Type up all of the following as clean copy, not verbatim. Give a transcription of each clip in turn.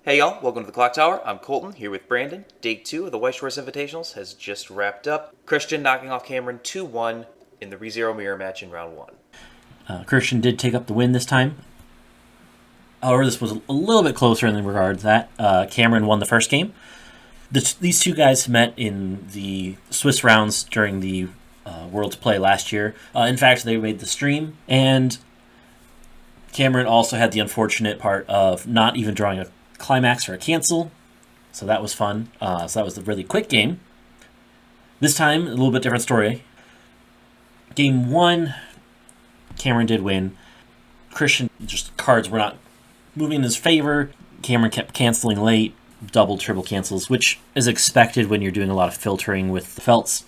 Hey y'all, welcome to the Clock Tower. I'm Colton, here with Brandon. Day 2 of the Weiss Schwarz Invitationals has just wrapped up. Christian knocking off Cameron 2-1 in the ReZero mirror match in round 1. Christian did take up the win this time. However, this was a little bit closer in regard to that. Cameron won the first game. These two guys met in the Swiss rounds during the World's Play last year. In fact, they made the stream, and Cameron also had the unfortunate part of not even drawing a climax or a cancel, so that was fun. So that was a really quick game. This time, a little bit different story. Game 1, Cameron did win. Christian, just cards were not moving in his favor. Cameron kept canceling late, double, triple cancels, which is expected when you're doing a lot of filtering with the felts.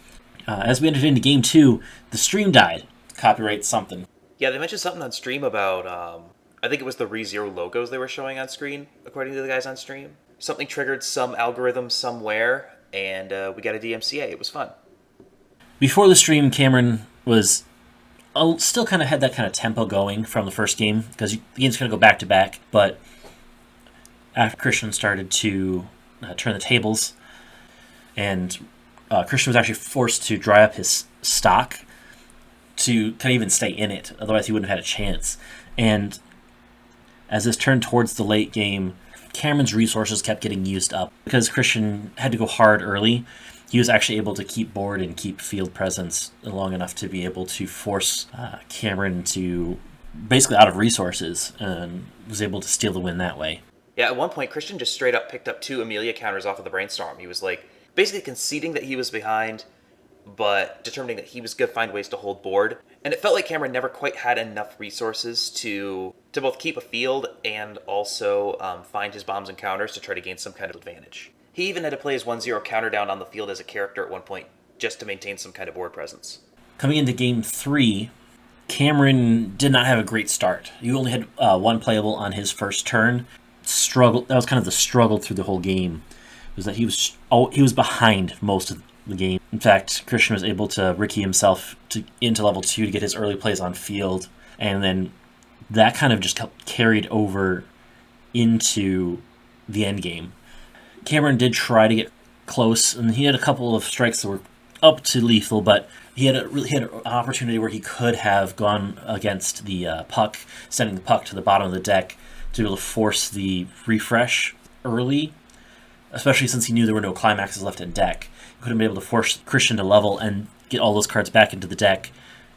As we entered into Game 2, the stream died. Copyright something. Yeah, they mentioned something on stream about, I think it was the ReZero logos they were showing on screen, according to the guys on stream. Something triggered some algorithm somewhere, and we got a DMCA. It was fun. Before the stream, Cameron was still kind of had that kind of tempo going from the first game, because the game's going to go back to back, but after Christian started to turn the tables, and Christian was actually forced to dry up his stock to kind of even stay in it, otherwise he wouldn't have had a chance. And as this turned towards the late game, Cameron's resources kept getting used up. Because Christian had to go hard early, he was actually able to keep board and keep field presence long enough to be able to force Cameron to basically out of resources, and was able to steal the win that way. Yeah, at one point, Christian just straight up picked up 2 Amelia counters off of the Brainstorm. He was like, basically conceding that he was behind, but determining that he was going to find ways to hold board. And it felt like Cameron never quite had enough resources to both keep a field and also find his bombs and counters to try to gain some kind of advantage. He even had to play his 1-0 counter down on the field as a character at one point, just to maintain some kind of board presence. Coming into Game 3, Cameron did not have a great start. He only had one playable on his first turn. That was kind of the struggle through the whole game, was that he was behind most of the game. In fact, Christian was able to Ricky himself into level 2 to get his early plays on field, and then that kind of just carried over into the end game. Cameron did try to get close, and he had a couple of strikes that were up to lethal, but he had an opportunity where he could have gone against the puck, sending the puck to the bottom of the deck to be able to force the refresh early, especially since he knew there were no climaxes left in deck. He could have been able to force Christian to level and get all those cards back into the deck,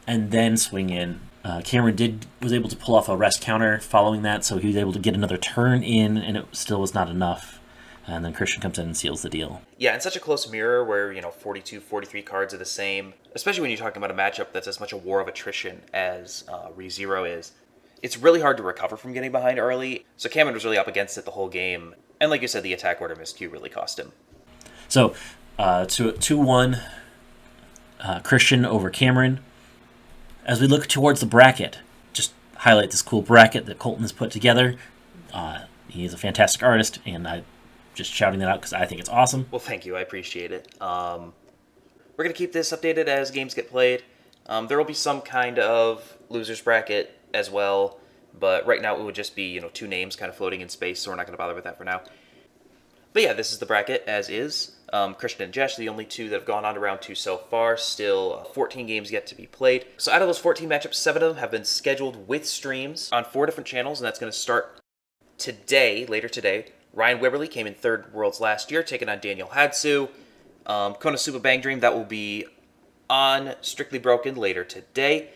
and then swing in. Cameron was able to pull off a rest counter following that, so he was able to get another turn in, and it still was not enough. And then Christian comes in and seals the deal. Yeah, in such a close mirror where, 42, 43 cards are the same, especially when you're talking about a matchup that's as much a war of attrition as ReZero is, it's really hard to recover from getting behind early. So Cameron was really up against it the whole game. And like you said, the attack order miscue really cost him. So, to 2-1, Christian over Cameron. As we look towards the bracket, just highlight this cool bracket that Colton has put together. He is a fantastic artist, and I'm just shouting that out because I think it's awesome. Well, thank you. I appreciate it. We're going to keep this updated as games get played. There will be some kind of loser's bracket as well, but right now it would just be 2 names kind of floating in space, so we're not going to bother with that for now. But yeah, this is the bracket as is. Christian and Jesh, the only 2 that have gone on to round 2 so far. Still 14 games yet to be played. So out of those 14 matchups, 7 of them have been scheduled with streams on 4 different channels, and that's going to start later today. Ryan Wibberley came in 3rd Worlds last year, taking on Daniel Hadsu. Konosuba Bang Dream, that will be on Strictly Broken later today.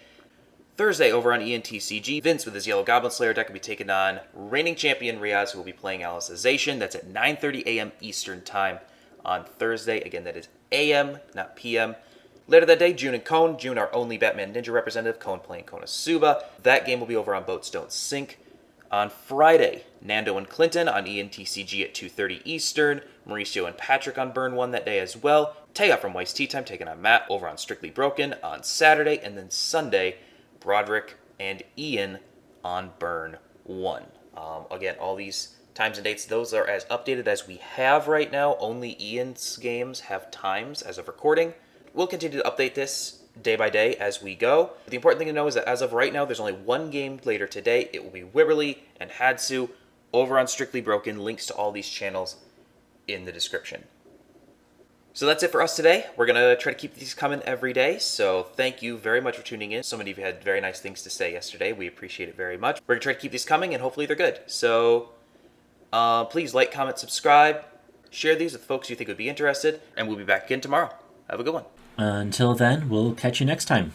Thursday, over on ENTCG, Vince with his Yellow Goblin Slayer deck will be taking on reigning champion Riaz, who will be playing Alicization. That's at 9:30 a.m. Eastern Time on Thursday. Again, that is a.m., not p.m. Later that day, Joon and Coen. Joon, our only Batman Ninja representative. Coen playing Konosuba. That game will be over on BoatsDon'tSink. On Friday, Nando and Clinton on ENTCG at 2:30 Eastern. Mauricio and Patrick on Burn 1 that day as well. Taya from Weiss Tea Time taking on Matt over on Strictly Broken on Saturday. And then Sunday, Broderick and Ian on Burn 1. Again, all these times and dates, those are as updated as we have right now. Only Ian's games have times as of recording. We'll continue to update this day by day as we go. The important thing to know is that as of right now, there's only 1 game later today. It will be Wibberley and Hadsu over on Strictly Broken. Links to all these channels in the description. So that's it for us today. We're going to try to keep these coming every day. So thank you very much for tuning in. So many of you had very nice things to say yesterday. We appreciate it very much. We're going to try to keep these coming, and hopefully they're good. So please like, comment, subscribe. Share these with folks you think would be interested. And we'll be back again tomorrow. Have a good one. Until then, we'll catch you next time.